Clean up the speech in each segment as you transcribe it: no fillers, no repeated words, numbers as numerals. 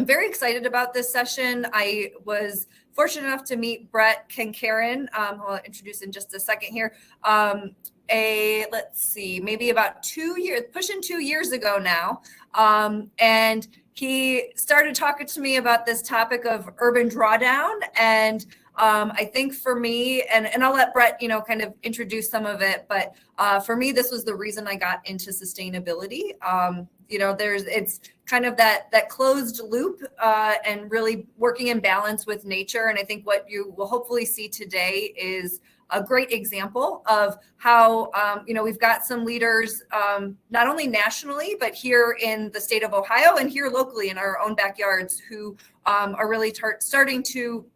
I'm very excited about this session. I was fortunate enough to meet Brett KenCairn, who I'll introduce in just a second here. Maybe about 2 years, pushing 2 years ago now. And he started talking to me about this topic of urban drawdown. And I think for me, and I'll let Brett, kind of introduce some of it, but for me, this was the reason I got into sustainability. It's kind of that closed loop and really working in balance with nature. And I think what you will hopefully see today is a great example of how, we've got some leaders, not only nationally, but here in the state of Ohio and here locally in our own backyards who are really starting to,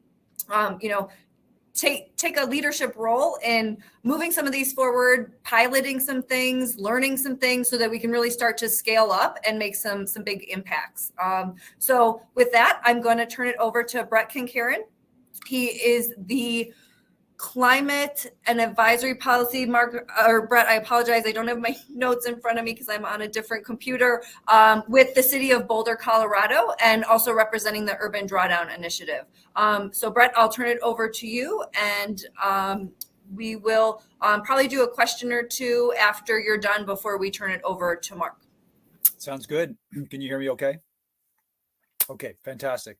take a leadership role in moving some of these forward, piloting some things, learning some things so that we can really start to scale up and make some big impacts. So with that, I'm going to turn it over to Brett KenCairn. He is the Climate and Advisory Policy Brett, I apologize. I don't have my notes in front of me because I'm on a different computer with the City of Boulder, Colorado, and also representing the Urban Drawdown Initiative. So Brett, I'll turn it over to you, and we will probably do a question or two after you're done before we turn it over to Mark. Sounds good. Can you hear me okay? Okay, fantastic.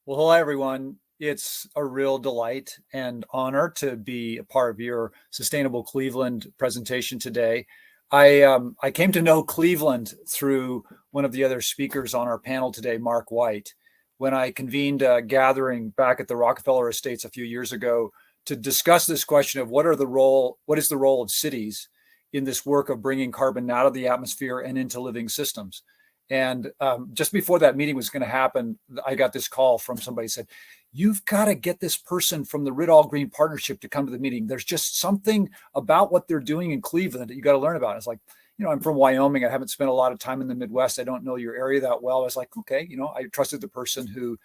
Well, hello, everyone. It's a real delight and honor to be a part of your Sustainable Cleveland presentation today. I came to know Cleveland through one of the other speakers on our panel today, Mark White, when I convened a gathering back at the Rockefeller Estates a few years ago to discuss this question of what is the role of cities in this work of bringing carbon out of the atmosphere and into living systems. And just before that meeting was going to happen, I got this call from somebody who said, "You've got to get this person from the Rid-All Green Partnership to come to the meeting. There's just something about what they're doing in Cleveland that you got to learn about." It's like, I'm from Wyoming. I haven't spent a lot of time in the Midwest. I don't know your area that well. I was like, okay, I trusted the person who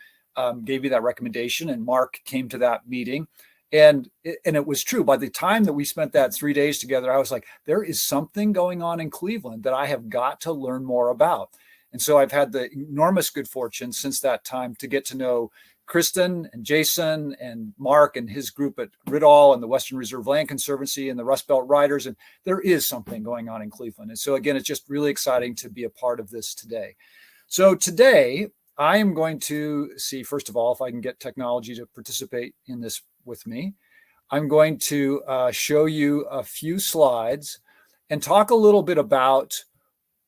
gave me that recommendation, and Mark came to that meeting. And it was true. By the time that we spent that 3 days together, I was like, there is something going on in Cleveland that I have got to learn more about. And so I've had the enormous good fortune since that time to get to know Kristen and Jason and Mark and his group at Rid-All and the Western Reserve Land Conservancy and the Rust Belt Riders. And there is something going on in Cleveland. And so again, it's just really exciting to be a part of this today. So today I am going to see, first of all, if I can get technology to participate in this with me. I'm going to show you a few slides and talk a little bit about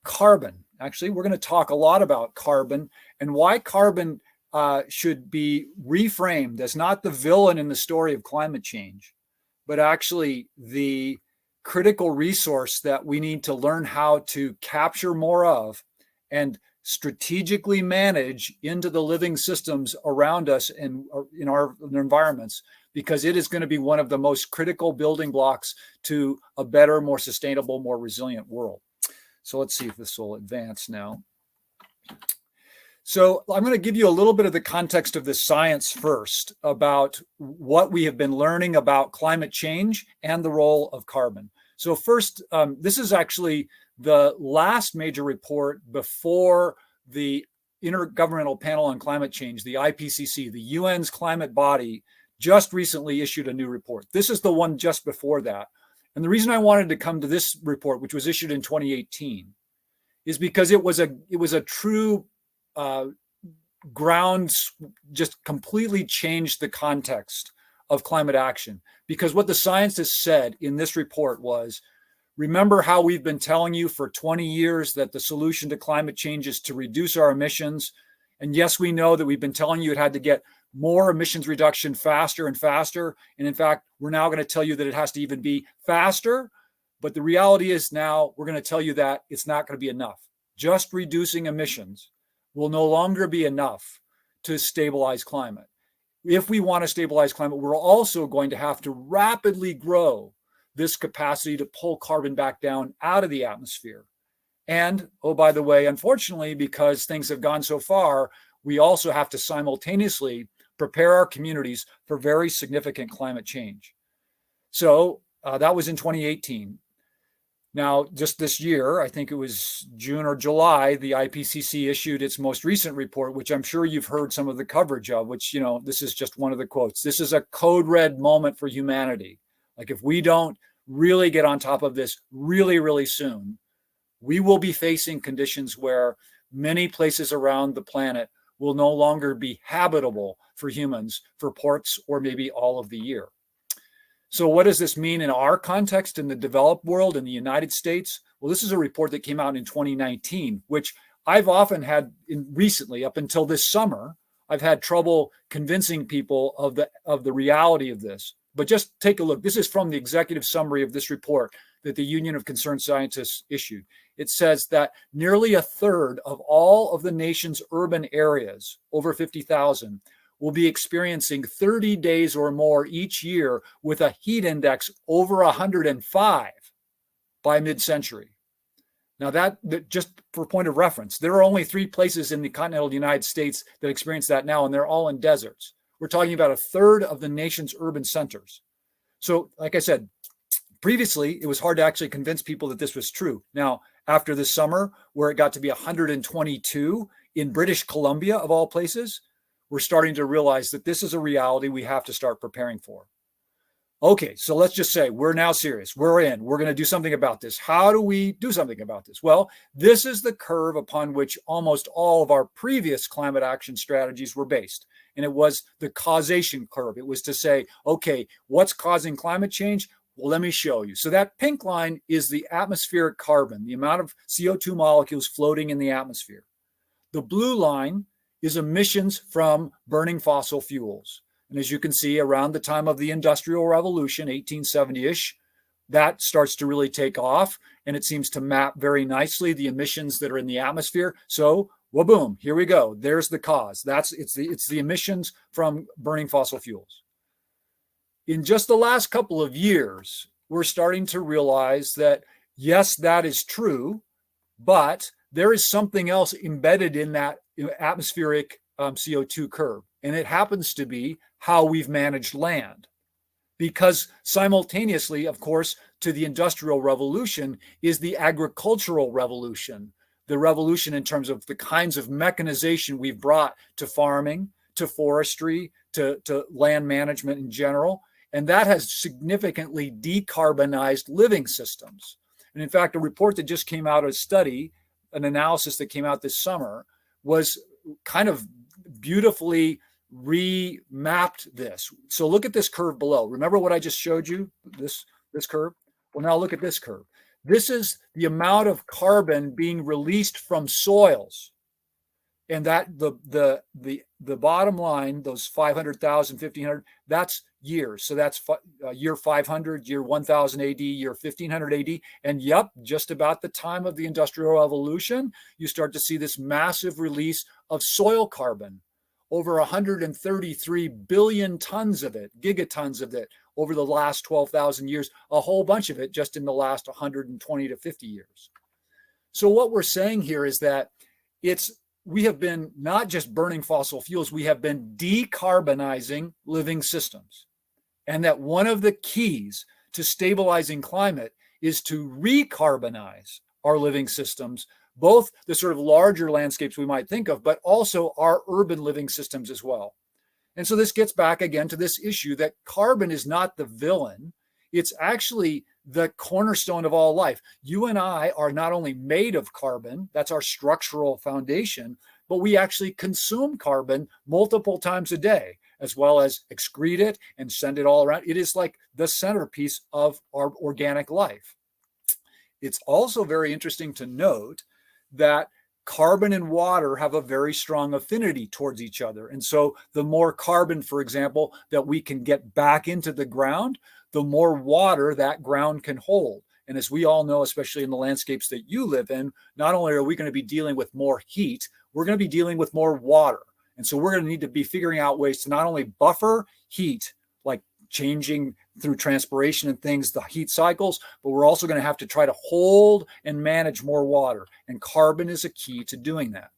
carbon. Actually, we're going to talk a lot about carbon and why carbon should be reframed as not the villain in the story of climate change, but actually the critical resource that we need to learn how to capture more of and strategically manage into the living systems around us and in our environments, because it is going to be one of the most critical building blocks to a better, more sustainable, more resilient world. So let's see if this will advance now. So I'm going to give you a little bit of the context of the science first about what we have been learning about climate change and the role of carbon. So first, this is actually the last major report before the Intergovernmental Panel on Climate Change, the IPCC, the UN's climate body, just recently issued a new report. This is the one just before that. And the reason I wanted to come to this report, which was issued in 2018, is because it was a true just completely changed the context of climate action. Because what the scientists said in this report was, remember how we've been telling you for 20 years that the solution to climate change is to reduce our emissions. And yes, we know that we've been telling you it had to get more emissions reduction faster and faster. And in fact, we're now going to tell you that it has to even be faster. But the reality is now we're going to tell you that it's not going to be enough. Just reducing emissions will no longer be enough to stabilize climate. If we want to stabilize climate, we're also going to have to rapidly grow this capacity to pull carbon back down out of the atmosphere. And, oh, by the way, unfortunately, because things have gone so far, we also have to simultaneously prepare our communities for very significant climate change. So that was in 2018. Now, just this year, I think it was June or July, the IPCC issued its most recent report, which I'm sure you've heard some of the coverage of, which, this is just one of the quotes. This is a code red moment for humanity. Like, if we don't really get on top of this really, really soon, we will be facing conditions where many places around the planet will no longer be habitable for humans for parts or maybe all of the year. So what does this mean in our context in the developed world, in the United States? Well, this is a report that came out in 2019, which I've often had recently, up until this summer, I've had trouble convincing people of the reality of this. But just take a look. This is from the executive summary of this report that the Union of Concerned Scientists issued. It says that nearly a third of all of the nation's urban areas, over 50,000, will be experiencing 30 days or more each year with a heat index over 105 by mid-century. Now that just for point of reference, there are only 3 places in the continental United States that experience that now, and they're all in deserts. We're talking about a third of the nation's urban centers. So like I said, previously, it was hard to actually convince people that this was true. Now, after this summer, where it got to be 122 in British Columbia, of all places, we're starting to realize that this is a reality we have to start preparing for. Okay, so let's just say we're now serious. We're in. We're going to do something about this. How do we do something about this? Well, this is the curve upon which almost all of our previous climate action strategies were based. And it was the causation curve. It was to say, okay, what's causing climate change? Well, let me show you. So that pink line is the atmospheric carbon, the amount of CO2 molecules floating in the atmosphere. The blue line is emissions from burning fossil fuels. And as you can see, around the time of the Industrial Revolution, 1870-ish, that starts to really take off. And it seems to map very nicely the emissions that are in the atmosphere. So, boom, here we go. There's the cause. It's the emissions from burning fossil fuels. In just the last couple of years, we're starting to realize that, yes, that is true, but there is something else embedded in that atmospheric CO2 curve. And it happens to be how we've managed land. Because simultaneously, of course, to the Industrial Revolution is the agricultural revolution, the revolution in terms of the kinds of mechanization we've brought to farming, to forestry, to land management in general. And that has significantly decarbonized living systems. And in fact, a report that just came out, a study, an analysis that came out this summer, was kind of beautifully remapped this. So look at this curve below. Remember what I just showed you, this curve? Well, now look at this curve. This is the amount of carbon being released from soils. And that the bottom line, those 500,000, 1,500, that's years. So that's year 500, year 1000 AD, year 1500 AD. And yep, just about the time of the Industrial Revolution, you start to see this massive release of soil carbon, over 133 billion tons of it, gigatons of it, over the last 12,000 years, a whole bunch of it just in the last 120 to 50 years. So what we're saying here is that we have been not just burning fossil fuels, we have been decarbonizing living systems. And that one of the keys to stabilizing climate is to recarbonize our living systems, both the sort of larger landscapes we might think of, but also our urban living systems as well. And so this gets back again to this issue that carbon is not the villain. It's actually the cornerstone of all life. You and I are not only made of carbon, that's our structural foundation, but we actually consume carbon multiple times a day, as well as excrete it and send it all around. It is like the centerpiece of our organic life. It's also very interesting to note that carbon and water have a very strong affinity towards each other. And so the more carbon, for example, that we can get back into the ground, the more water that ground can hold. And as we all know, especially in the landscapes that you live in, not only are we going to be dealing with more heat, we're going to be dealing with more water. And so we're going to need to be figuring out ways to not only buffer heat, like changing through transpiration and things, the heat cycles, but we're also going to have to try to hold and manage more water. And carbon is a key to doing that.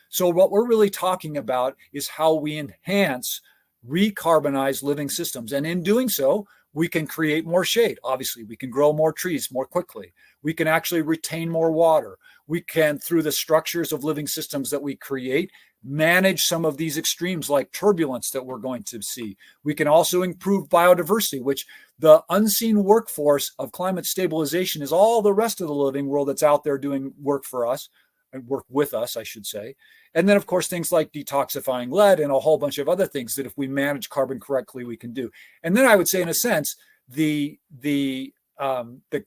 So what we're really talking about is how we enhance recarbonized living systems. And in doing so, We can create more shade. Obviously, we can grow more trees more quickly. We can actually retain more water. We can, through the structures of living systems that we create, manage some of these extremes like turbulence that we're going to see. We can also improve biodiversity, which the unseen workforce of climate stabilization is all the rest of the living world that's out there doing work for us, and work with us, I should say. And then, of course, things like detoxifying lead and a whole bunch of other things that if we manage carbon correctly, we can do. And then I would say, in a sense, the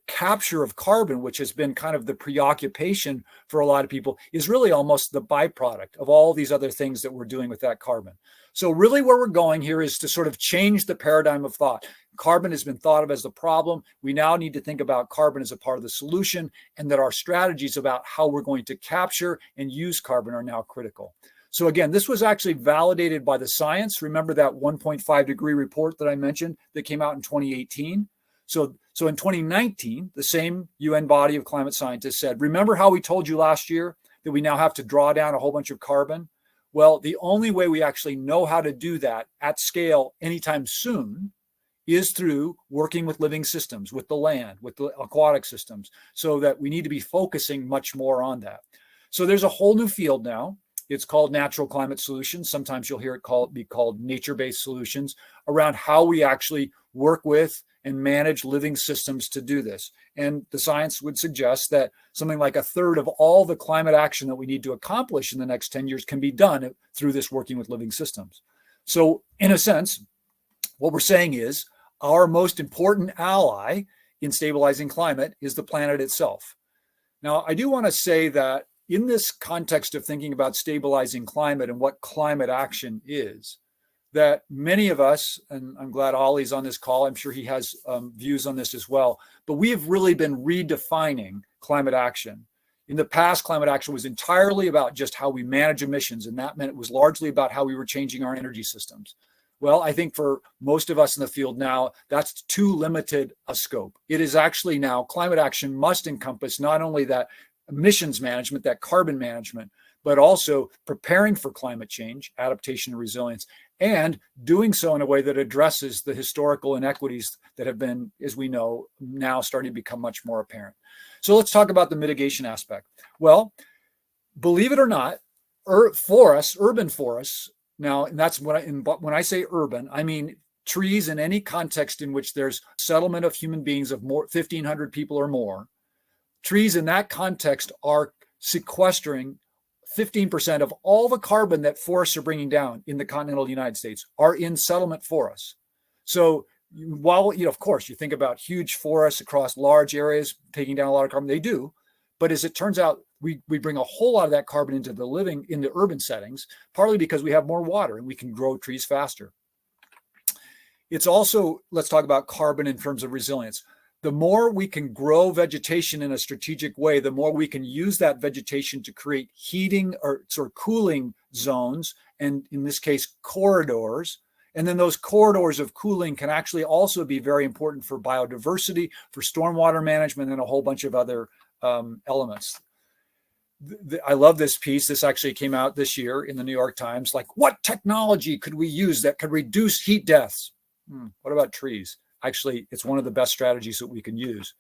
capture of carbon, which has been kind of the preoccupation for a lot of people, is really almost the byproduct of all these other things that we're doing with that carbon. So really where we're going here is to sort of change the paradigm of thought. Carbon has been thought of as the problem. We now need to think about carbon as a part of the solution, and that our strategies about how we're going to capture and use carbon are now critical. So again, this was actually validated by the science. Remember that 1.5 degree report that I mentioned that came out in 2018? So in 2019, the same UN body of climate scientists said, remember how we told you last year that we now have to draw down a whole bunch of carbon? Well, the only way we actually know how to do that at scale anytime soon is through working with living systems, with the land, with the aquatic systems, so that we need to be focusing much more on that. So there's a whole new field now. It's called natural climate solutions. Sometimes you'll hear it be called nature-based solutions, around how we actually work with and manage living systems to do this. And the science would suggest that something like a third of all the climate action that we need to accomplish in the next 10 years can be done through this working with living systems. So in a sense, what we're saying is our most important ally in stabilizing climate is the planet itself. Now, I do want to say that in this context of thinking about stabilizing climate and what climate action is, that many of us, and I'm glad Ollie's on this call, I'm sure he has views on this as well, but we have really been redefining climate action. In the past, climate action was entirely about just how we manage emissions, and that meant it was largely about how we were changing our energy systems. Well, I think for most of us in the field now, that's too limited a scope. It is actually now, climate action must encompass not only that emissions management, that carbon management, but also preparing for climate change, adaptation and resilience, and doing so in a way that addresses the historical inequities that have been, as we know, now starting to become much more apparent. So let's talk about the mitigation aspect. Well, believe it or not, urban forests, now, and that's when I say urban, I mean trees in any context in which there's settlement of human beings of more 1,500 people or more. Trees in that context are sequestering 15% of all the carbon that forests are bringing down in the continental United States are in settlement forests. So while, of course, you think about huge forests across large areas taking down a lot of carbon, they do. But as it turns out, we bring a whole lot of that carbon into into urban settings, partly because we have more water and we can grow trees faster. It's also, let's talk about carbon in terms of resilience. The more we can grow vegetation in a strategic way, the more we can use that vegetation to create heating or sort of cooling zones, and in this case, corridors. And then those corridors of cooling can actually also be very important for biodiversity, for stormwater management, and a whole bunch of other elements. I love this piece. This actually came out this year in the New York Times. Like, what technology could we use that could reduce heat deaths? What about trees? Actually, it's one of the best strategies that we can use.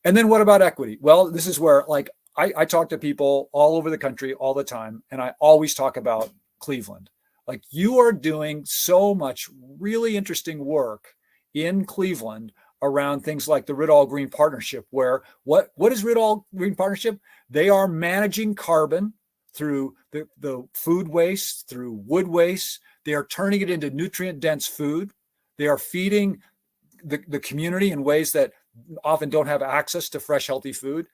And then what about equity? Well, this is where, like, I talk to people all over the country all the time, and I always talk about Cleveland. Like, you are doing so much really interesting work in Cleveland around things like the Rid-All Green Partnership, where what is Rid-All Green Partnership? They are managing carbon through the food waste, through wood waste. They are turning it into nutrient-dense food. They are feeding the community in ways that often don't have access to fresh, healthy food.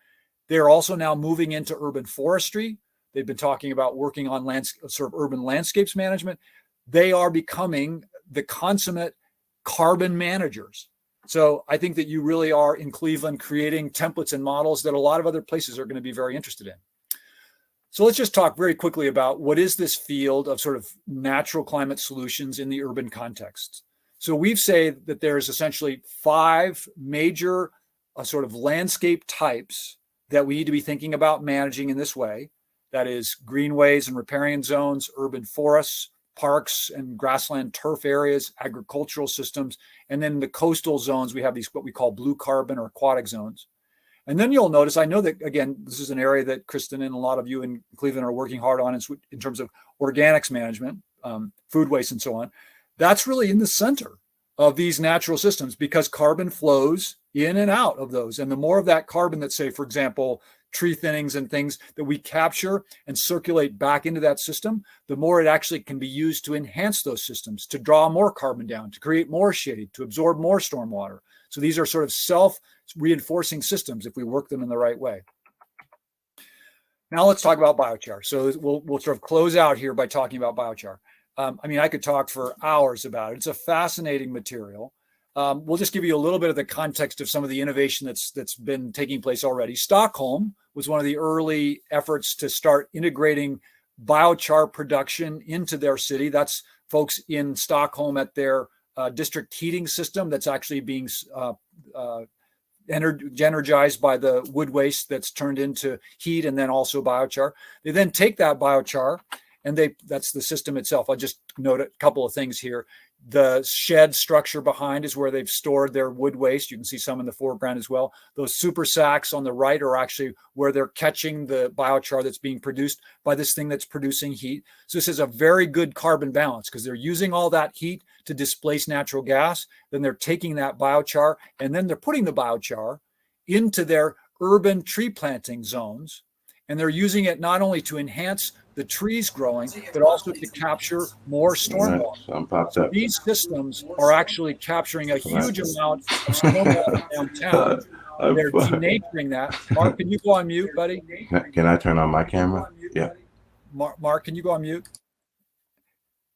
They are also now moving into urban forestry. They've been talking about working on sort of urban landscapes management. They are becoming the consummate carbon managers. So I think that you really are in Cleveland creating templates and models that a lot of other places are going to be very interested in. So let's just talk very quickly about what is this field of sort of natural climate solutions in the urban context. So we've said that there's essentially 5 major sort of landscape types that we need to be thinking about managing in this way. That is greenways and riparian zones, urban forests, parks and grassland turf areas, agricultural systems, and then the coastal zones, we have these what we call blue carbon or aquatic zones. And then you'll notice, I know that, again, this is an area that Kristen and a lot of you in Cleveland are working hard on in terms of organics management, food waste and so on. That's really in the center of these natural systems because carbon flows in and out of those. And the more of that carbon that, say, for example, tree thinnings and things that we capture and circulate back into that system, the more it actually can be used to enhance those systems, to draw more carbon down, to create more shade, to absorb more stormwater. So these are sort of self-reinforcing systems if we work them in the right way. Now let's talk about biochar. So we'll sort of close out here by talking about biochar. I mean, I could talk for hours about it. It's a fascinating material. We'll just give you a little bit of the context of some of the innovation that's been taking place already. Stockholm was one of the early efforts to start integrating biochar production into their city. That's folks in Stockholm at their district heating system that's actually being energized by the wood waste that's turned into heat and then also biochar. They then take that biochar and that's the system itself. I'll just note a couple of things here. The shed structure behind is where they've stored their wood waste. You can see some in the foreground as well. Those super sacks on the right are actually where they're catching the biochar that's being produced by this thing that's producing heat. So this is a very good carbon balance because they're using all that heat to displace natural gas. Then they're taking that biochar and then they're putting the biochar into their urban tree planting zones. And they're using it not only to enhance the trees growing, but also to capture more stormwater. So these systems are actually capturing a huge amount of stormwater downtown. They're denaturing that. Mark, can you go on mute, buddy? Can I turn on my camera? Yeah. Mark, can you go on mute?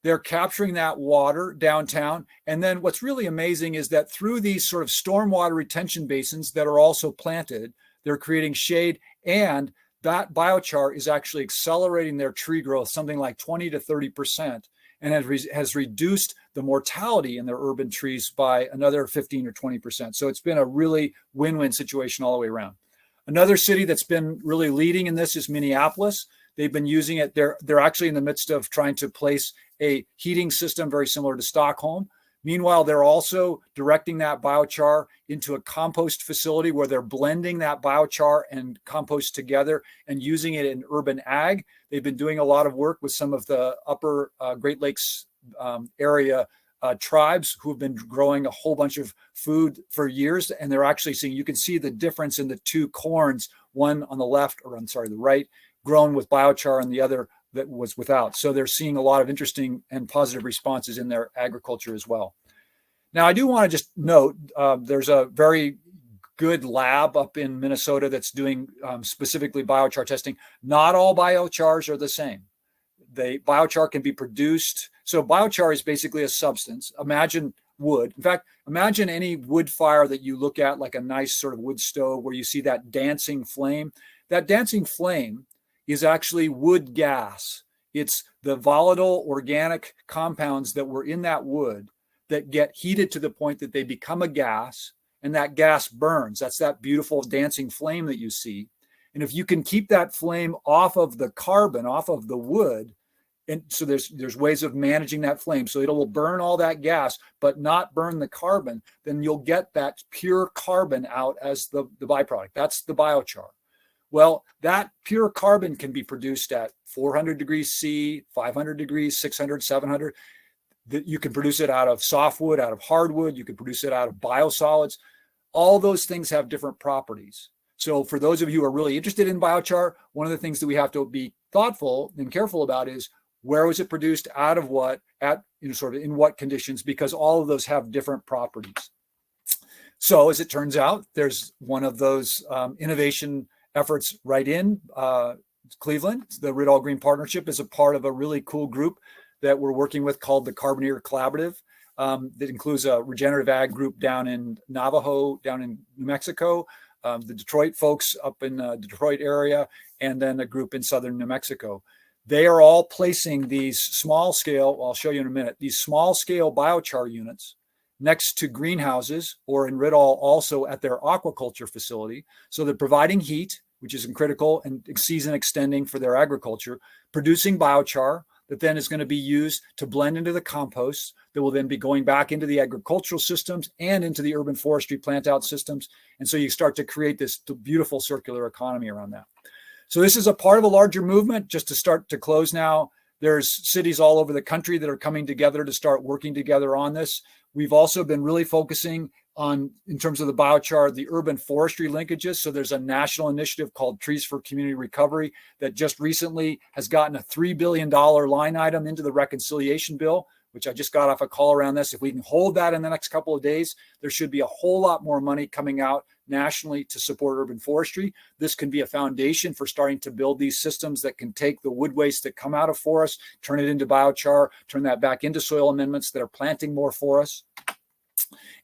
They're capturing that water downtown. And then what's really amazing is that through these sort of stormwater retention basins that are also planted, they're creating shade, and that biochar is actually accelerating their tree growth, something like 20 to 30%, and has reduced the mortality in their urban trees by another 15 or 20%. So it's been a really win-win situation all the way around. Another city that's been really leading in this is Minneapolis. They've been using it. They're actually in the midst of trying to place a heating system very similar to Stockholm. Meanwhile, they're also directing that biochar into a compost facility where they're blending that biochar and compost together and using it in urban ag. They've been doing a lot of work with some of the upper Great Lakes area tribes who have been growing a whole bunch of food for years. And they're actually seeing, you can see the difference in the two corns, one on the left, or I'm sorry, the right, grown with biochar and the other that was without. So they're seeing a lot of interesting and positive responses in their agriculture as well. Now, I do want to just note, there's a very good lab up in Minnesota that's doing specifically biochar testing. Not all biochars are the same. Biochar can be produced. So biochar is basically a substance. Imagine wood. In fact, imagine any wood fire that you look at, like a nice sort of wood stove where you see that dancing flame. That dancing flame is actually wood gas. It's the volatile organic compounds that were in that wood that get heated to the point that they become a gas, and that gas burns. That's that beautiful dancing flame that you see. And if you can keep that flame off of the carbon, off of the wood, and so there's ways of managing that flame so it'll burn all that gas but not burn the carbon, then you'll get that pure carbon out as the byproduct. That's the biochar. Well, that pure carbon can be produced at 400 degrees C, 500 degrees, 600, 700. You can produce it out of softwood, out of hardwood. You can produce it out of biosolids. All those things have different properties. So for those of you who are really interested in biochar, one of the things that we have to be thoughtful and careful about is where was it produced, out of what, at sort of in what conditions, because all of those have different properties. So as it turns out, there's one of those innovation efforts right in Cleveland. The Rid All Green Partnership is a part of a really cool group that we're working with called the Carboneer Collaborative. That includes a regenerative ag group down in Navajo, down in New Mexico, the Detroit folks up in the Detroit area, and then a group in southern New Mexico. They are all placing these small scale, I'll show you in a minute, these small scale biochar units next to greenhouses, or in Rid All also at their aquaculture facility. So they're providing heat, which is critical and season extending for their agriculture, producing biochar. that then is going to be used to blend into the compost that will then be going back into the agricultural systems and into the urban forestry plant out systems. And so you start to create this beautiful circular economy around that. So this is a part of a larger movement. Just to start to close now, there's cities all over the country that are coming together to start working together on this. We've also been really focusing on, in terms of the biochar, the urban forestry linkages. So there's a national initiative called Trees for Community Recovery that just recently has gotten a $3 billion line item into the reconciliation bill, which I just got off a call around this. If we can hold that in the next couple of days, there should be a whole lot more money coming out nationally to support urban forestry. This can be a foundation for starting to build these systems that can take the wood waste that come out of forests, turn it into biochar, turn that back into soil amendments that are planting more forests.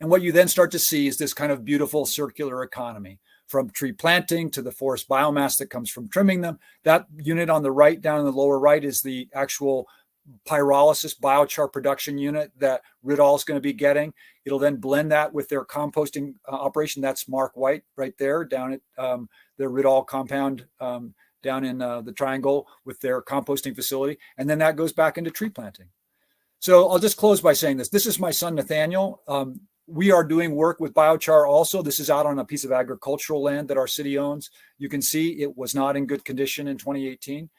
And what you then start to see is this kind of beautiful circular economy, from tree planting to the forest biomass that comes from trimming them. That unit on the right, down in the lower right, is the actual pyrolysis biochar production unit that Rittal is going to be getting. It'll then blend that with their composting operation. That's Marc White right there down at the Rittal compound down in the Triangle with their composting facility. And then that goes back into tree planting. So I'll just close by saying this. This is my son, Nathaniel. We are doing work with biochar also. This is out on a piece of agricultural land that our city owns. You can see it was not in good condition in 2018.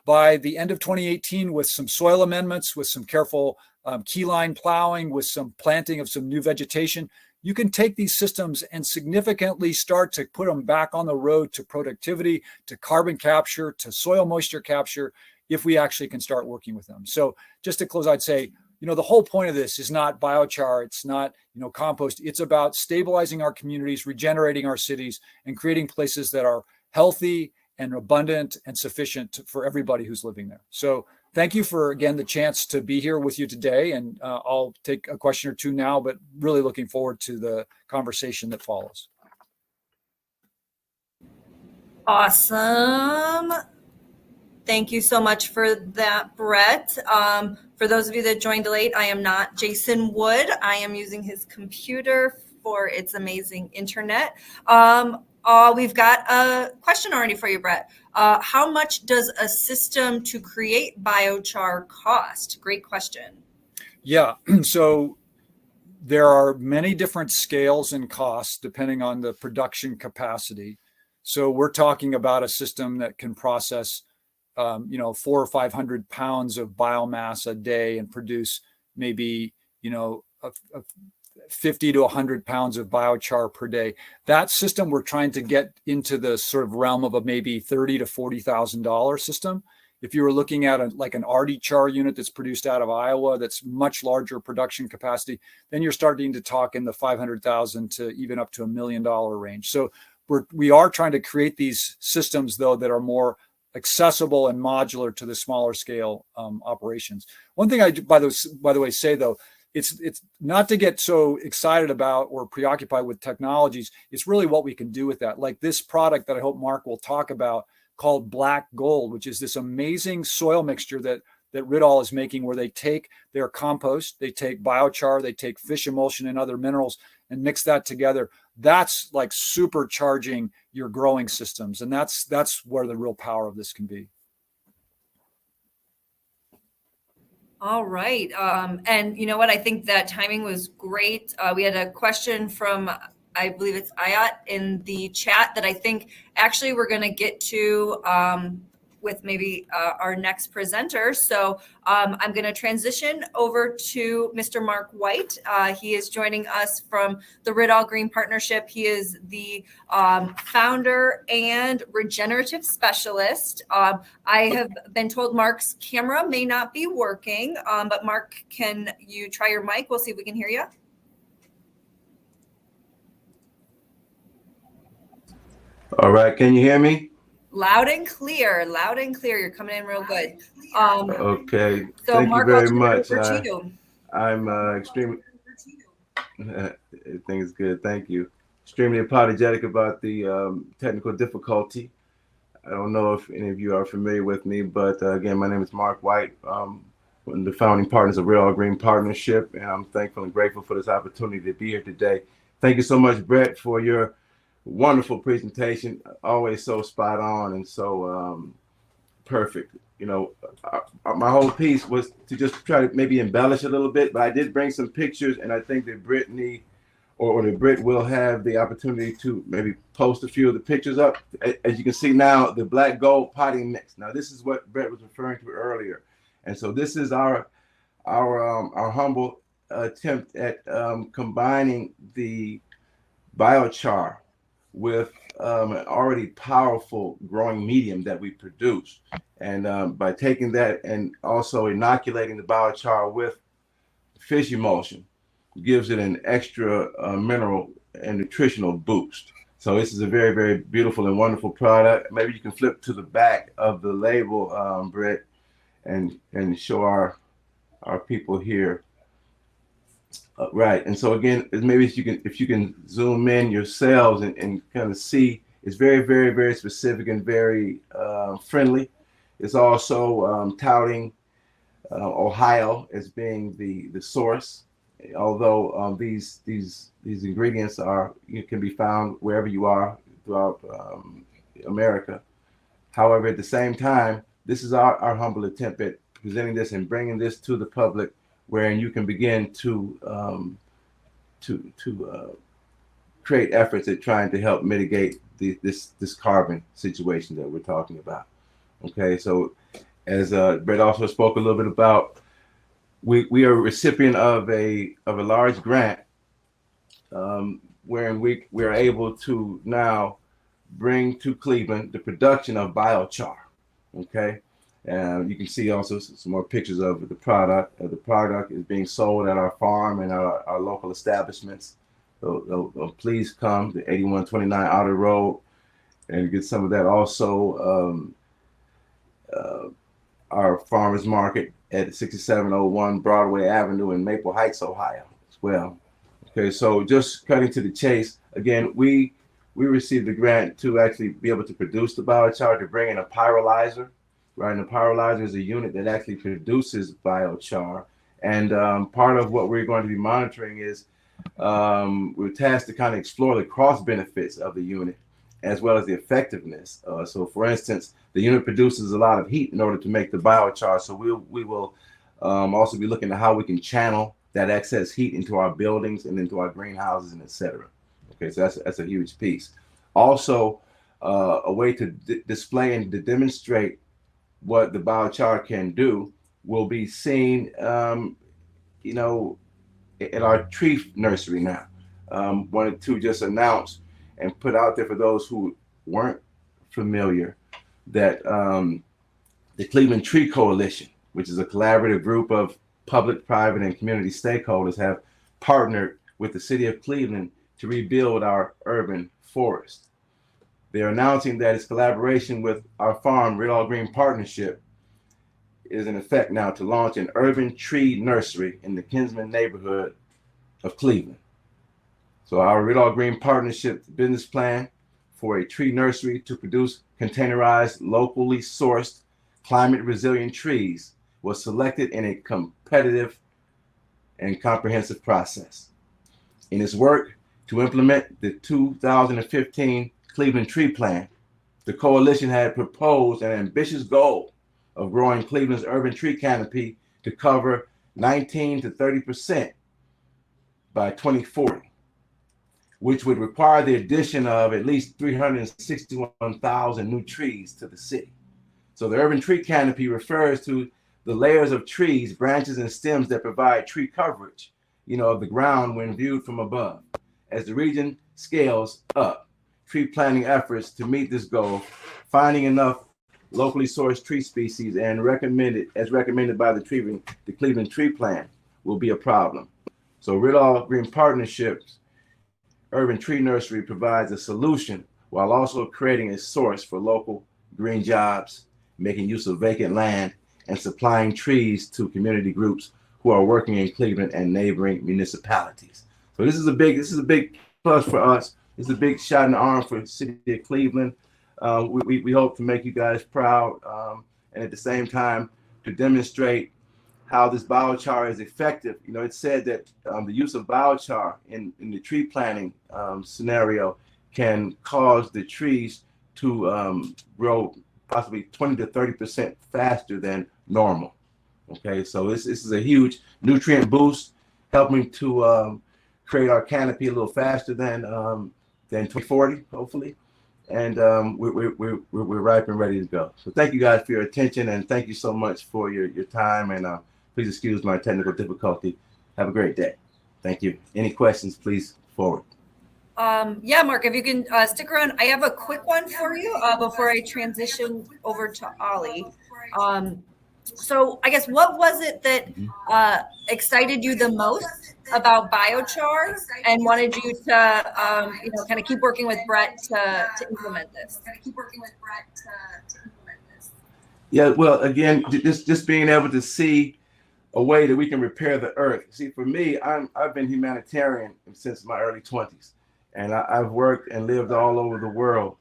By the end of 2018, with some soil amendments, with some careful keyline plowing, with some planting of some new vegetation, you can take these systems and significantly start to put them back on the road to productivity, to carbon capture, to soil moisture capture, if we actually can start working with them. So just to close, I'd say, the whole point of this is not biochar. It's not, compost. It's about stabilizing our communities, regenerating our cities, and creating places that are healthy and abundant and sufficient for everybody who's living there. So thank you for, again, the chance to be here with you today. And I'll take a question or two now, but really looking forward to the conversation that follows. Awesome. Thank you so much for that, Brett. For those of you that joined late, I am not Jason Wood. I am using his computer for its amazing internet. We've got a question already for you, Brett. How much does a system to create biochar cost? Great question. Yeah, so there are many different scales and costs depending on the production capacity. So we're talking about a system that can process 400 or 500 pounds of biomass a day and produce maybe, 50 to 100 pounds of biochar per day. That system, we're trying to get into the sort of realm of a maybe $30,000 to $40,000 system. If you were looking at like an Artie char unit that's produced out of Iowa, that's much larger production capacity, then you're starting to talk in the 500,000 to even up to $1 million range. So we are trying to create these systems, though, that are more accessible and modular to the smaller scale operations. One thing I, by the way, say though, it's not to get so excited about or preoccupied with technologies. It's really what we can do with that. Like this product that I hope Marc will talk about called Black Gold, which is this amazing soil mixture that Rittal is making, where they take their compost, they take biochar, they take fish emulsion and other minerals and mix that together. That's like supercharging your growing systems. And that's where the real power of this can be. All right. And you know what? I think that timing was great. We had a question from, I believe it's Ayat in the chat that I think actually we're going to get to with maybe our next presenter. So I'm going to transition over to Mr. Marc White. He is joining us from the Rittal Green Partnership. He is the founder and regenerative specialist. I have been told Marc's camera may not be working, but Marc, can you try your mic? We'll see if we can hear you. All right, can you hear me? Loud and clear, loud and clear. You're coming in real good. Okay, So thank Marc, you very I'll turn it much. over to you. I'm extremely, everything is good, thank you. Extremely apologetic about the technical difficulty. I don't know if any of you are familiar with me, but again, my name is Marc White. One of the founding partners of Rittal Green Partnership, and I'm thankful and grateful for this opportunity to be here today. Thank you so much, Brett, for your wonderful presentation, always so spot on and so perfect. You know, my whole piece was to just try to maybe embellish a little bit, but I did bring some pictures, and I think that Brittany or the Brit will have the opportunity to maybe post a few of the pictures up. As you can see now, the black gold potting mix. Now this is what Brett was referring to earlier, and so this is our humble attempt at combining the biochar with an already powerful growing medium that we produce, and by taking that and also inoculating the biochar with fish emulsion, gives it an extra mineral and nutritional boost. So this is a very, very beautiful and wonderful product. Maybe you can flip to the back of the label, Britt, and show our people here. Right, and so again, maybe if you can zoom in yourselves and kind of see, it's very, very, very specific and very friendly. It's also touting Ohio as being the source, although these ingredients can be found wherever you are throughout America. However, at the same time, this is our humble attempt at presenting this and bringing this to the public, wherein you can begin to create efforts at trying to help mitigate this carbon situation that we're talking about. Okay, so as Brett also spoke a little bit about, we are a recipient of a large grant, wherein we are able to now bring to Cleveland the production of biochar. Okay. And you can see also some more pictures of the product. The product is being sold at our farm and our local establishments. So please come to 8129 Outer Road and get some of that. Also, our farmers market at 6701 Broadway Avenue in Maple Heights, Ohio as well. Okay, so just cutting to the chase, again, we received a grant to actually be able to produce the biochar, to bring in a pyrolyzer. Right, and the pyrolyzer is a unit that actually produces biochar. And part of what we're going to be monitoring is we're tasked to kind of explore the cross benefits of the unit as well as the effectiveness. So for instance, the unit produces a lot of heat in order to make the biochar. So we will also be looking at how we can channel that excess heat into our buildings and into our greenhouses and et cetera. Okay, so that's a huge piece. Also, a way to display and to demonstrate what the biochar can do will be seen, at our tree nursery now. Wanted to just announce and put out there for those who weren't familiar that the Cleveland Tree Coalition, which is a collaborative group of public, private, and community stakeholders, have partnered with the City of Cleveland to rebuild our urban forest. They're announcing that its collaboration with our farm, Red All Green Partnership, is in effect now to launch an urban tree nursery in the Kinsman neighborhood of Cleveland. So our Red All Green Partnership business plan for a tree nursery to produce containerized, locally sourced, climate-resilient trees was selected in a competitive and comprehensive process. In its work to implement the 2015 Cleveland Tree Plan, the coalition had proposed an ambitious goal of growing Cleveland's urban tree canopy to cover 19 to 30% by 2040, which would require the addition of at least 361,000 new trees to the city. So the urban tree canopy refers to the layers of trees, branches, and stems that provide tree coverage, of the ground when viewed from above. As the region scales up tree planting efforts to meet this goal, finding enough locally sourced tree species and recommended by the Cleveland Tree Plan will be a problem. So Red All Green Partnerships Urban Tree Nursery provides a solution while also creating a source for local green jobs, making use of vacant land, and supplying trees to community groups who are working in Cleveland and neighboring municipalities. So this is a big plus for us. It's a big shot in the arm for the city of Cleveland. We hope to make you guys proud, and at the same time to demonstrate how this biochar is effective. It's said that the use of biochar in the tree planting scenario can cause the trees to grow possibly 20 to 30% faster than normal. Okay, so this is a huge nutrient boost, helping to create our canopy a little faster than 2040, hopefully. And we're ripe and ready to go. So thank you guys for your attention, and thank you so much for your time. And please excuse my technical difficulty. Have a great day. Thank you. Any questions, please forward. Yeah, Mark, if you can stick around, I have a quick one for you before I transition over to Ollie. So I guess what was it that excited you the most about biochar and wanted you to, kind of keep working with Brett to implement this? Yeah, well, again, just being able to see a way that we can repair the earth. See, for me, I've been humanitarian since my early 20s, and I've worked and lived all over the world.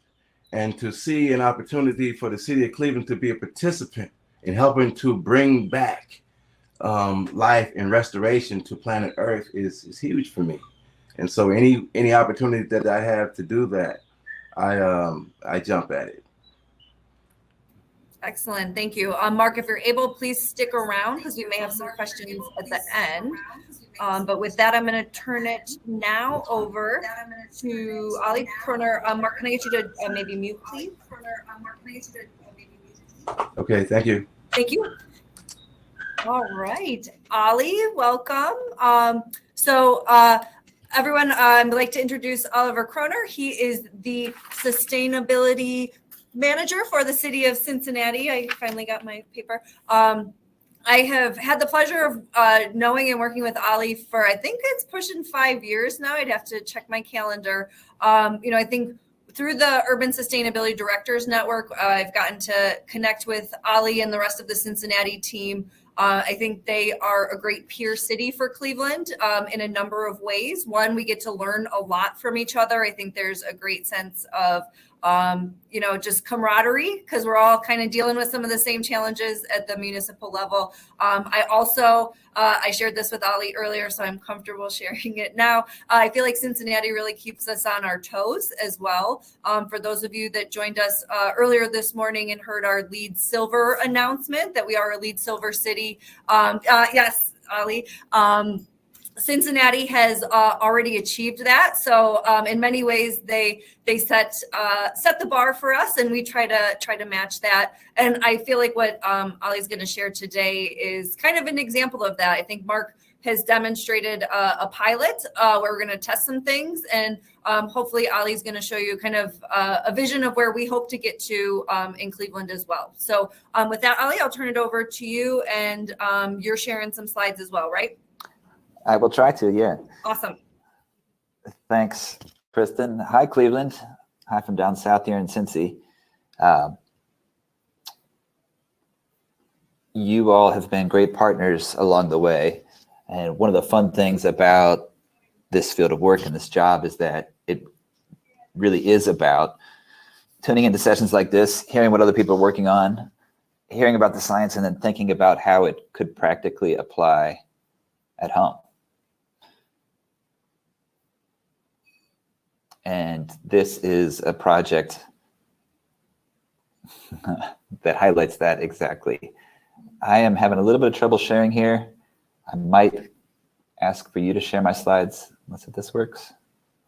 And to see an opportunity for the city of Cleveland to be a participant in helping to bring back life and restoration to planet Earth is huge for me. And so any opportunity that I have to do that, I jump at it. Excellent. Thank you. Mark, if you're able, please stick around because we may have some questions at the end. But with that, I'm going to turn it now over to Ollie Kroner. Mark, can I get you to maybe mute, please? Okay, thank you. Thank you. All right, Ollie, welcome. Everyone, I'd like to introduce Oliver Kroner. He is the sustainability manager for the City of Cincinnati. I finally got my paper. I have had the pleasure of knowing and working with Ollie for, I think it's pushing 5 years now. I'd have to check my calendar. I think through the Urban Sustainability Directors Network, I've gotten to connect with Ollie and the rest of the Cincinnati team. I think they are a great peer city for Cleveland in a number of ways. One, we get to learn a lot from each other. I think there's a great sense of just camaraderie because we're all kind of dealing with some of the same challenges at the municipal level. I also, I shared this with Ollie earlier, so I'm comfortable sharing it now. I feel like Cincinnati really keeps us on our toes as well. For those of you that joined us earlier this morning and heard our LEED Silver announcement that we are a LEED Silver city. Yes, Ollie. Cincinnati has already achieved that. So in many ways, they set the bar for us, and we try to match that. And I feel like what Ollie's going to share today is kind of an example of that. I think Mark has demonstrated a pilot where we're going to test some things, and hopefully Ollie's going to show you kind of a vision of where we hope to get to in Cleveland as well. So with that, Ollie, I'll turn it over to you, and you're sharing some slides as well, right? I will try to, yeah. Awesome. Thanks, Kristen. Hi, Cleveland. Hi from down south here in Cincy. You all have been great partners along the way. And one of the fun things about this field of work and this job is that it really is about tuning into sessions like this, hearing what other people are working on, hearing about the science, and then thinking about how it could practically apply at home. And this is a project that highlights that exactly. I am having a little bit of trouble sharing here. I might ask for you to share my slides. Let's see if this works.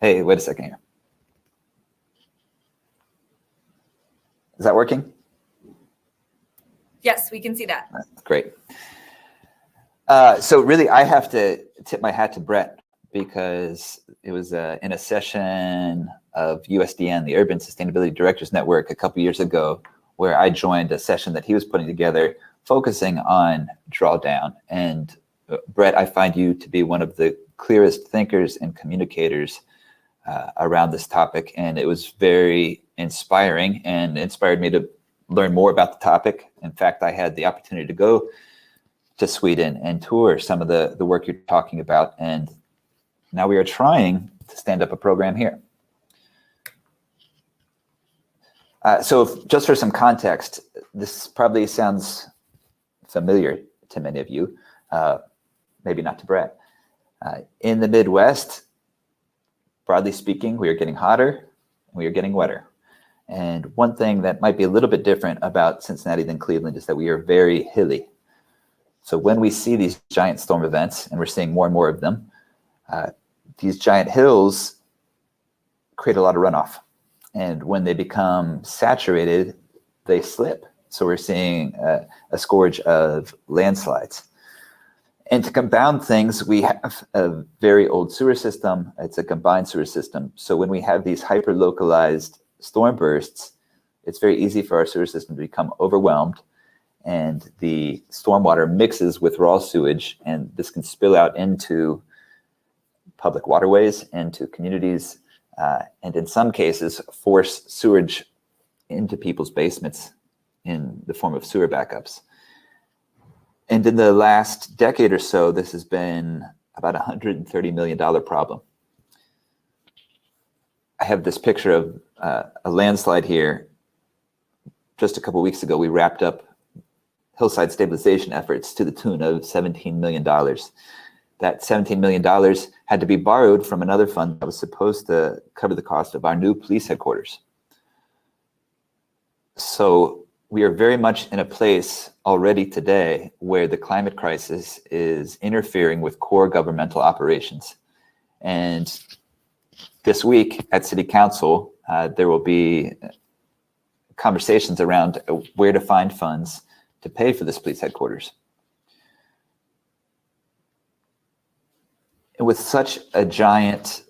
Hey, wait a second here. Is that working? Yes, we can see that. Great. So really, I have to tip my hat to Brett, because it was in a session of USDN, the Urban Sustainability Directors Network, a couple years ago, where I joined a session that he was putting together focusing on drawdown. And Brett, I find you to be one of the clearest thinkers and communicators around this topic. And it was very inspiring and inspired me to learn more about the topic. In fact, I had the opportunity to go to Sweden and tour some of the work you're talking about. And now we are trying to stand up a program here. So just for some context, this probably sounds familiar to many of you, maybe not to Brett. In the Midwest, broadly speaking, we are getting hotter and we are getting wetter. And one thing that might be a little bit different about Cincinnati than Cleveland is that we are very hilly. So when we see these giant storm events, and we're seeing more and more of them, these giant hills create a lot of runoff. And when they become saturated, they slip. So we're seeing a scourge of landslides. And to compound things, we have a very old sewer system. It's a combined sewer system. So when we have these hyper-localized storm bursts, it's very easy for our sewer system to become overwhelmed, and the stormwater mixes with raw sewage, and this can spill out into public waterways, into communities, and in some cases force sewage into people's basements in the form of sewer backups. And in the last decade or so, this has been about $130 million problem. I have this picture of a landslide here. Just a couple weeks ago, we wrapped up hillside stabilization efforts to the tune of $17 million. That $17 million had to be borrowed from another fund that was supposed to cover the cost of our new police headquarters. So we are very much in a place already today where the climate crisis is interfering with core governmental operations. And this week at City Council, there will be conversations around where to find funds to pay for this police headquarters. And with such a giant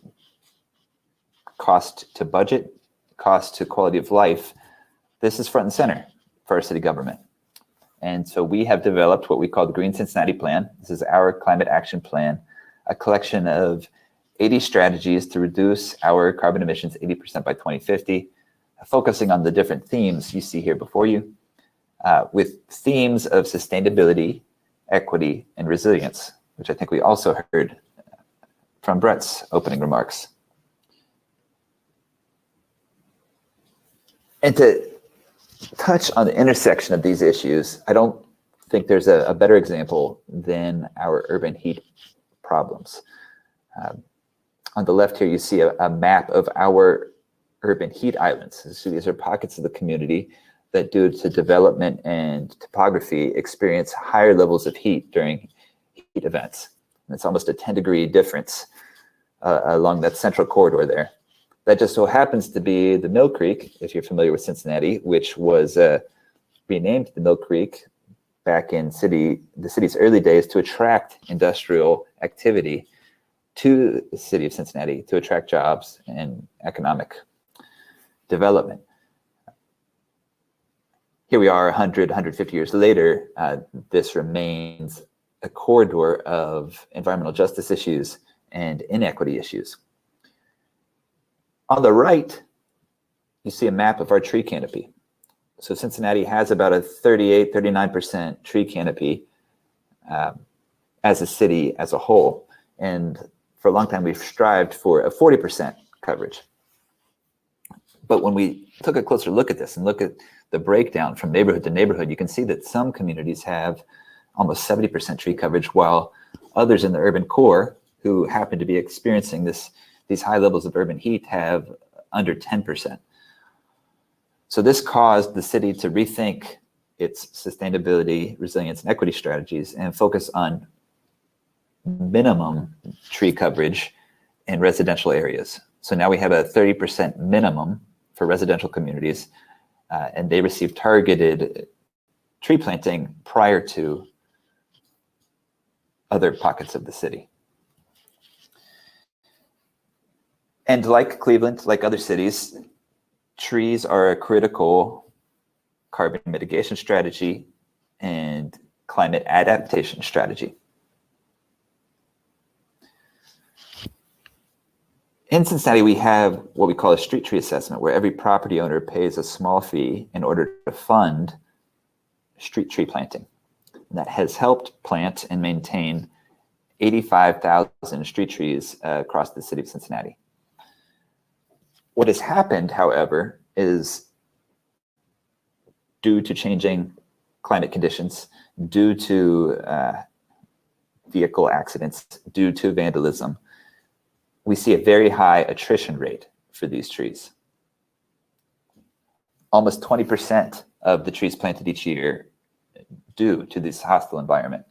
cost to budget, cost to quality of life, this is front and center for our city government. And so we have developed what we call the Green Cincinnati Plan. This is our climate action plan, a collection of 80 strategies to reduce our carbon emissions 80% by 2050, focusing on the different themes you see here before you, with themes of sustainability, equity, and resilience, which I think we also heard from Brett's opening remarks. And to touch on the intersection of these issues, I don't think there's a better example than our urban heat problems. On the left here, you see a map of our urban heat islands. So these are pockets of the community that, due to development and topography, experience higher levels of heat during heat events. And it's almost a 10-degree difference along that central corridor there. That just so happens to be the Mill Creek, if you're familiar with Cincinnati, which was renamed the Mill Creek back in the city's early days to attract industrial activity to the city of Cincinnati, to attract jobs and economic development. Here we are 100, 150 years later. This remains a corridor of environmental justice issues and inequity issues. On the right, you see a map of our tree canopy. So Cincinnati has about a 38, 39% tree canopy as a city as a whole. And for a long time, we've strived for a 40% coverage. But when we took a closer look at this and look at the breakdown from neighborhood to neighborhood, you can see that some communities have almost 70% tree coverage, while others in the urban core who happen to be experiencing these high levels of urban heat have under 10%. So this caused the city to rethink its sustainability, resilience, and equity strategies and focus on minimum tree coverage in residential areas. So now we have a 30% minimum for residential communities, and they receive targeted tree planting prior to other pockets of the city. And like Cleveland, like other cities, trees are a critical carbon mitigation strategy and climate adaptation strategy. In Cincinnati, we have what we call a street tree assessment, where every property owner pays a small fee in order to fund street tree planting. And that has helped plant and maintain 85,000 street trees across the city of Cincinnati. What has happened, however, is due to changing climate conditions, due to vehicle accidents, due to vandalism, we see a very high attrition rate for these trees. almost 20% of the trees planted each year due to this hostile environment.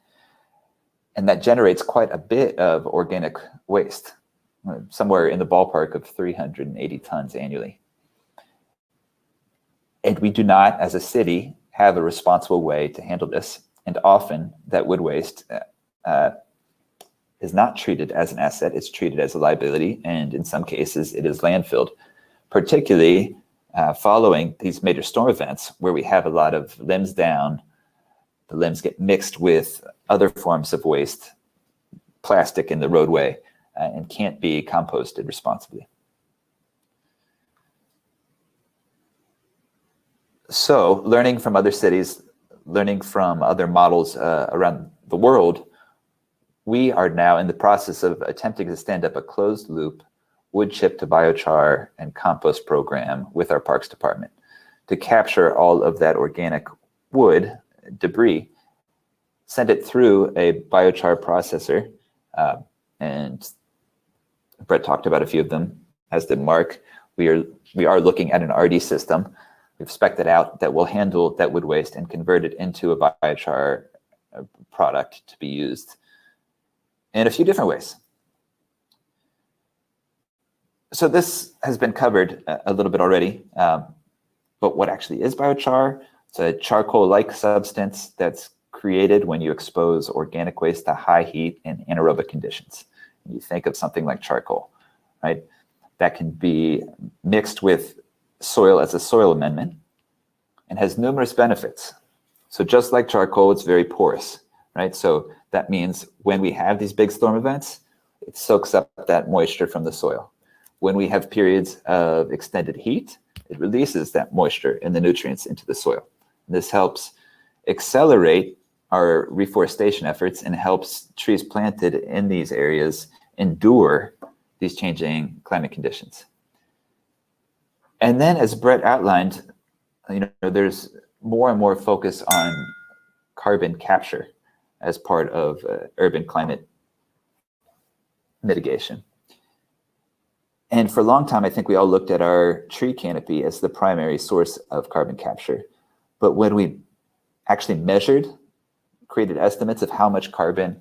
And that generates quite a bit of organic waste, somewhere in the ballpark of 380 tons annually. And we do not, as a city, have a responsible way to handle this. And often that wood waste is not treated as an asset, it's treated as a liability. And in some cases, it is landfilled, particularly following these major storm events where we have a lot of limbs down. The limbs get mixed with other forms of waste, plastic in the roadway, and can't be composted responsibly. So learning from other cities, learning from other models around the world, we are now in the process of attempting to stand up a closed loop wood chip to biochar and compost program with our parks department to capture all of that organic wood debris, send it through a biochar processor, and Brett talked about a few of them, as did Mark. We are looking at an RD system. We've spec'd it out that will handle that wood waste and convert it into a biochar product to be used in a few different ways. So this has been covered a little bit already, but what actually is biochar? It's a charcoal-like substance that's created when you expose organic waste to high heat and anaerobic conditions. You think of something like charcoal, right? That can be mixed with soil as a soil amendment and has numerous benefits. So just like charcoal, it's very porous, right? So that means when we have these big storm events, it soaks up that moisture from the soil. When we have periods of extended heat, it releases that moisture and the nutrients into the soil. This helps accelerate our reforestation efforts and helps trees planted in these areas endure these changing climate conditions. And then, as Brett outlined, there's more and more focus on carbon capture as part of urban climate mitigation. And for a long time, I think we all looked at our tree canopy as the primary source of carbon capture. But when we actually measured, created estimates of how much carbon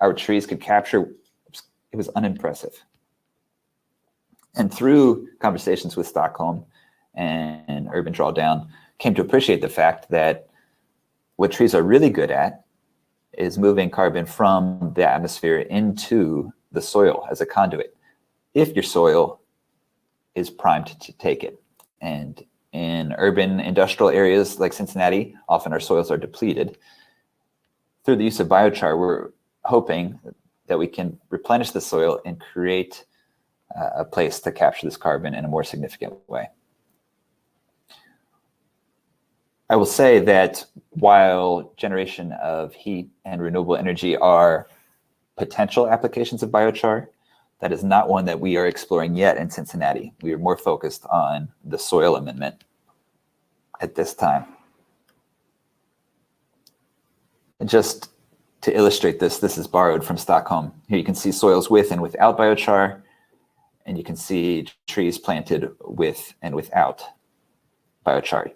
our trees could capture, it was unimpressive. And through conversations with Stockholm and Urban Drawdown, came to appreciate the fact that what trees are really good at is moving carbon from the atmosphere into the soil as a conduit, if your soil is primed to take it. And in urban industrial areas like Cincinnati, often our soils are depleted. Through the use of biochar, we're hoping that we can replenish the soil and create a place to capture this carbon in a more significant way. I will say that while generation of heat and renewable energy are potential applications of biochar, that is not one that we are exploring yet in Cincinnati. We are more focused on the soil amendment at this time. And just to illustrate this, this is borrowed from Stockholm. Here you can see soils with and without biochar, and you can see trees planted with and without biochar.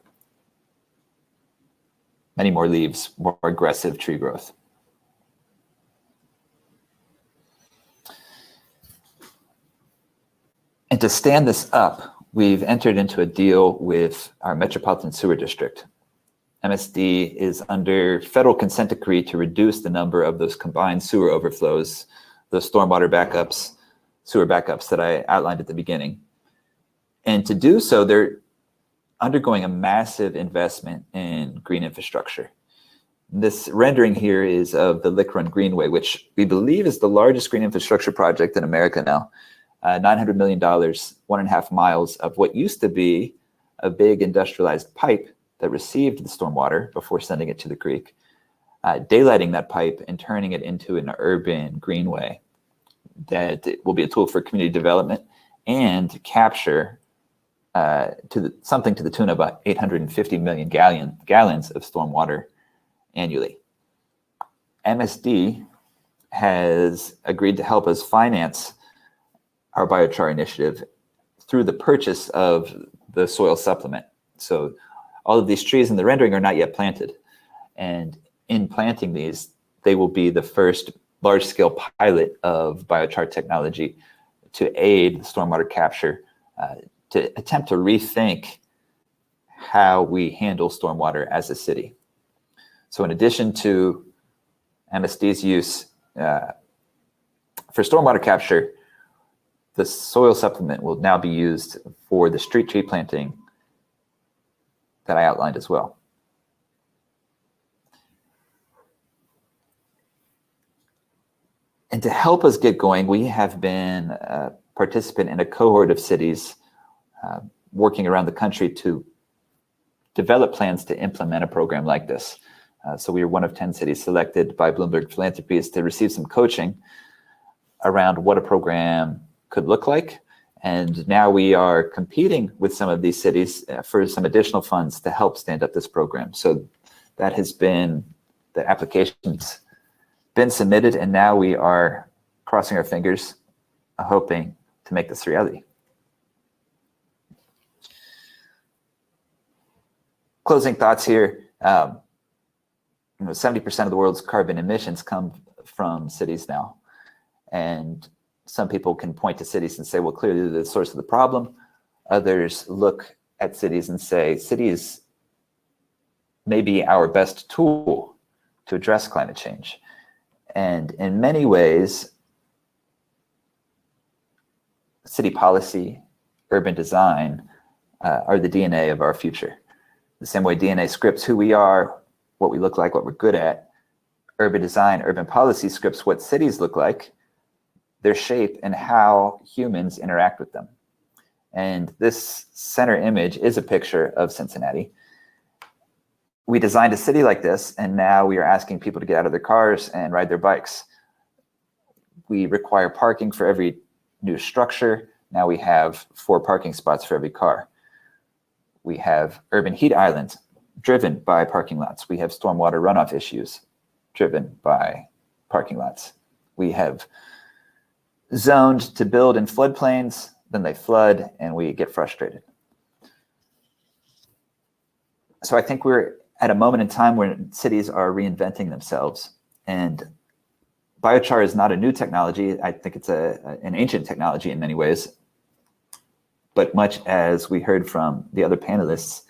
Many more leaves, more aggressive tree growth. And to stand this up, we've entered into a deal with our Metropolitan Sewer District. MSD is under federal consent decree to reduce the number of those combined sewer overflows, those stormwater backups, sewer backups that I outlined at the beginning. And to do so, they're undergoing a massive investment in green infrastructure. This rendering here is of the Lick Run Greenway, which we believe is the largest green infrastructure project in America now. $900 million, 1.5 miles of what used to be a big industrialized pipe that received the stormwater before sending it to the creek, daylighting that pipe and turning it into an urban greenway that will be a tool for community development and capture something to the tune of about 850 million gallons of stormwater annually. MSD has agreed to help us finance our biochar initiative through the purchase of the soil supplement. So all of these trees in the rendering are not yet planted. And in planting these, they will be the first large-scale pilot of biochar technology to aid stormwater capture, to attempt to rethink how we handle stormwater as a city. So in addition to MSD's use for stormwater capture, the soil supplement will now be used for the street tree planting that I outlined as well. And to help us get going, we have been a participant in a cohort of cities working around the country to develop plans to implement a program like this. So we are one of 10 cities selected by Bloomberg Philanthropies to receive some coaching around what a program could look like. And now we are competing with some of these cities for some additional funds to help stand up this program. So that has been, the application's been submitted, and now we are crossing our fingers, hoping to make this reality. Closing thoughts here. 70% of the world's carbon emissions come from cities now. And some people can point to cities and say, well, clearly they're the source of the problem. Others look at cities and say, cities may be our best tool to address climate change. And in many ways, city policy, urban design are the DNA of our future. The same way DNA scripts who we are, what we look like, what we're good at, urban design, urban policy scripts what cities look like, their shape, and how humans interact with them. And this center image is a picture of Cincinnati. We designed a city like this, and now we are asking people to get out of their cars and ride their bikes. We require parking for every new structure. Now we have 4 parking spots for every car. We have urban heat islands driven by parking lots. We have stormwater runoff issues driven by parking lots. We have zoned to build in floodplains, then they flood and we get frustrated. So I think we're at a moment in time where cities are reinventing themselves, and biochar is not a new technology. I think it's an ancient technology in many ways, but much as we heard from the other panelists,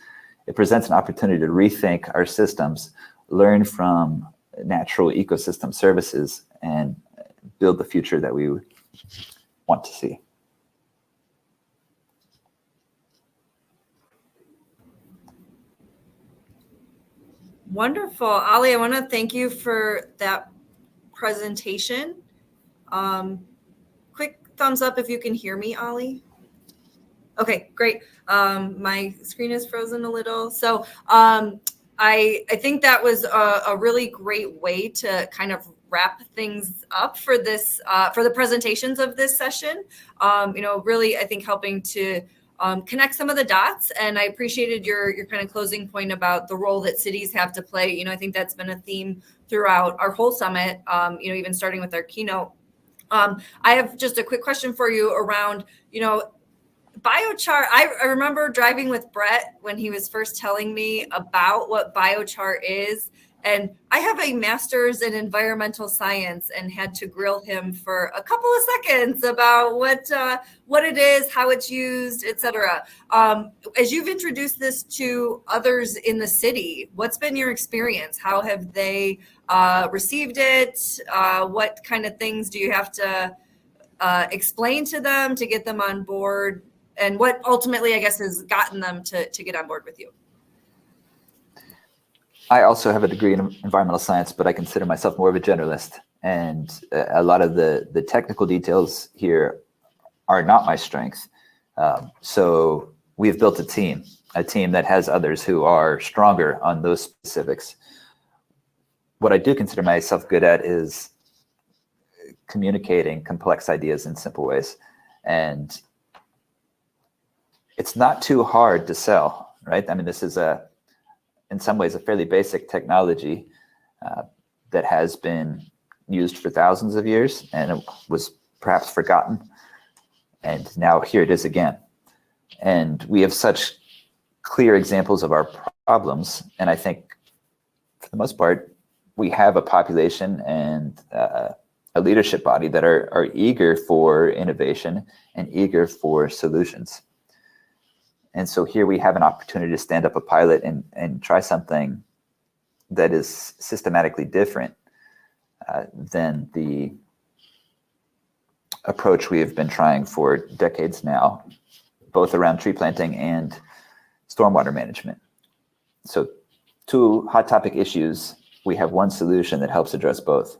it presents an opportunity to rethink our systems, learn from natural ecosystem services, and build the future that we want to see. Wonderful. Ali, I want to thank you for that presentation. Quick thumbs up if you can hear me, Ali. Okay, great. My screen is frozen a little. So I think that was a really great way to kind of wrap things up for this, for the presentations of this session. Really, I think helping to connect some of the dots. And I appreciated your kind of closing point about the role that cities have to play. I think that's been a theme throughout our whole summit, even starting with our keynote. I have just a quick question for you around, biochar. I remember driving with Brett when he was first telling me about what biochar is. And I have a master's in environmental science and had to grill him for a couple of seconds about what it is, how it's used, etc. As you've introduced this to others in the city, what's been your experience? How have they received it? What kind of things do you have to explain to them to get them on board? And what ultimately, I guess, has gotten them to get on board with you? I also have a degree in environmental science, but I consider myself more of a generalist. And a lot of the technical details here are not my strength. So we've built a team that has others who are stronger on those specifics. What I do consider myself good at is communicating complex ideas in simple ways. And it's not too hard to sell, right? I mean, this is in some ways, a fairly basic technology that has been used for thousands of years, and it was perhaps forgotten. And now here it is again. And we have such clear examples of our problems. And I think for the most part, we have a population and a leadership body that are eager for innovation and eager for solutions. And so here we have an opportunity to stand up a pilot and try something that is systematically different than the approach we have been trying for decades now, both around tree planting and stormwater management. So two hot topic issues, we have one solution that helps address both.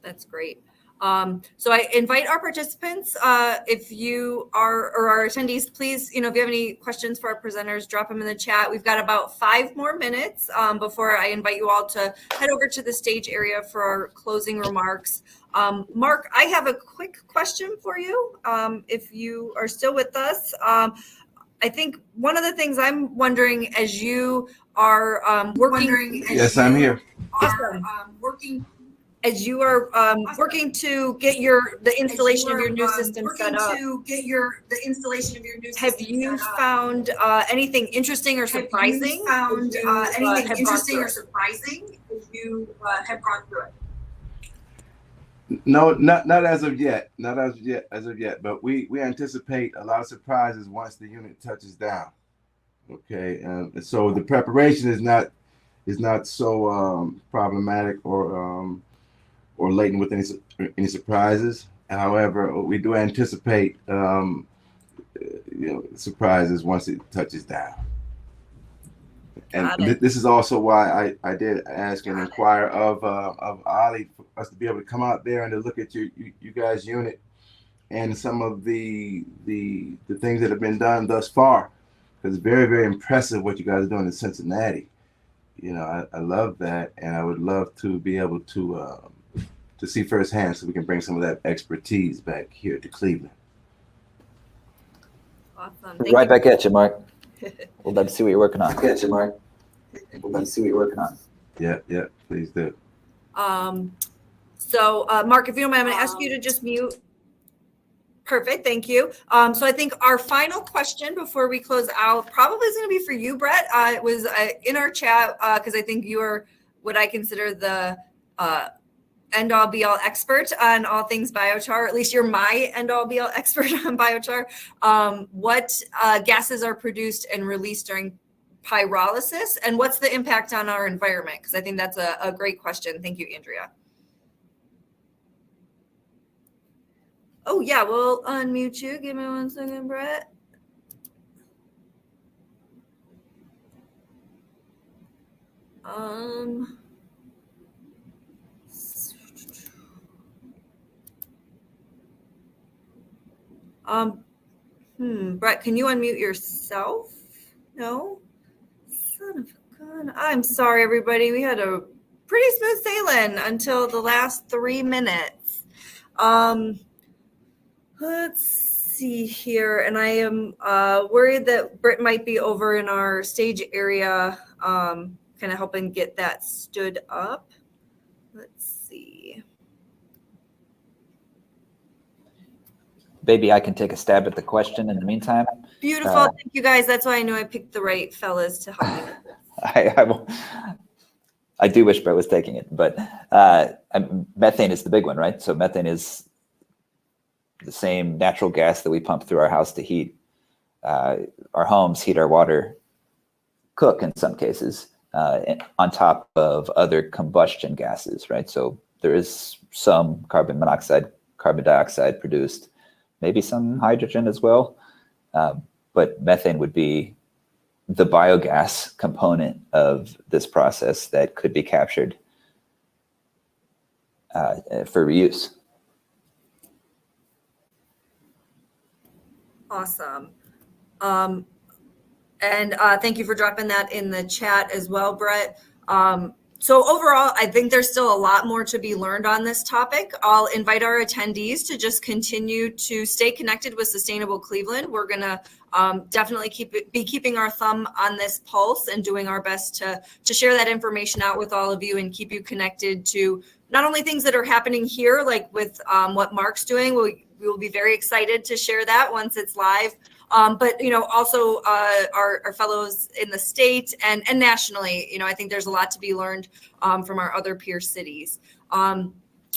That's great. So I invite our participants, if you are, or our attendees, please, if you have any questions for our presenters, drop them in the chat. We've got about 5 more minutes before I invite you all to head over to the stage area for our closing remarks. Marc, I have a quick question for you, if you are still with us. I think one of the things I'm wondering as you are working. Yes, I'm here. Awesome. As you are working to get the installation of your new system set up, have you found anything interesting or surprising? As you have gone through it? No, not as of yet. Not as of yet. But we anticipate a lot of surprises once the unit touches down. Okay, and so the preparation is not so problematic or laden with any surprises. However, we do anticipate surprises once it touches down. And this is also why I did ask and inquire of Ollie for us to be able to come out there and to look at you guys' unit and some of the things that have been done thus far. Because it's very, very impressive what you guys are doing in Cincinnati. I love that, and I would love to be able to see firsthand so we can bring some of that expertise back here to Cleveland. Awesome. Right back at you, Marc. We'd love to see what you're working on. Yeah, please do. So, Marc, if you don't mind, I'm going to ask you to just mute. Perfect, thank you. So I think our final question before we close out probably is going to be for you, Brett. It was in our chat because I think you are what I consider the end-all be-all expert on all things biochar, or at least you're my end-all be-all expert on biochar. What gases are produced and released during pyrolysis, and what's the impact on our environment? Because I think that's a great question. Thank you, Andrea. Oh yeah, we'll unmute you. Give me 1 second, Brett. Brett, can you unmute yourself? No? Son of a gun. I'm sorry, everybody. We had a pretty smooth sailing until the last 3 minutes. Let's see here. And I am worried that Britt might be over in our stage area, kind of helping get that stood up. Let's see. Maybe I can take a stab at the question in the meantime. Beautiful. Thank you, guys. That's why I knew I picked the right fellas to help me. I do wish Brett was taking it, but methane is the big one, right? So methane is the same natural gas that we pump through our house to heat our homes, heat our water, cook in some cases, on top of other combustion gases, right? So there is some carbon monoxide, carbon dioxide produced, maybe some hydrogen as well. But methane would be the biogas component of this process that could be captured for reuse. Awesome. And thank you for dropping that in the chat as well, Brett. So overall, I think there's still a lot more to be learned on this topic. I'll invite our attendees to just continue to stay connected with Sustainable Cleveland. We're going to definitely be keeping our thumb on this pulse and doing our best to share that information out with all of you and keep you connected to not only things that are happening here, like with what Marc's doing. we will be very excited to share that once it's live. But, also our fellows in the state and nationally, I think there's a lot to be learned from our other peer cities.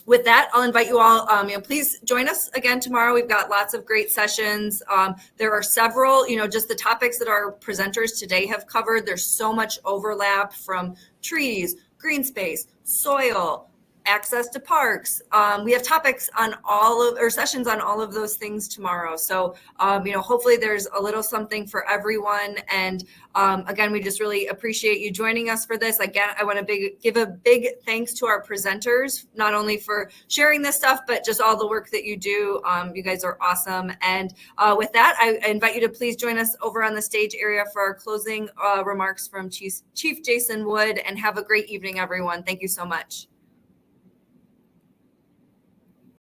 With that, I'll invite you all, please join us again tomorrow. We've got lots of great sessions. There are several, just the topics that our presenters today have covered. There's so much overlap from trees, green space, soil, access to parks. We have topics on sessions on all of those things tomorrow. So, hopefully there's a little something for everyone. And again, we just really appreciate you joining us for this. Again, I want to give a big thanks to our presenters, not only for sharing this stuff, but just all the work that you do. You guys are awesome. And with that, I invite you to please join us over on the stage area for our closing remarks from Chief Jason Wood, and have a great evening, everyone. Thank you so much.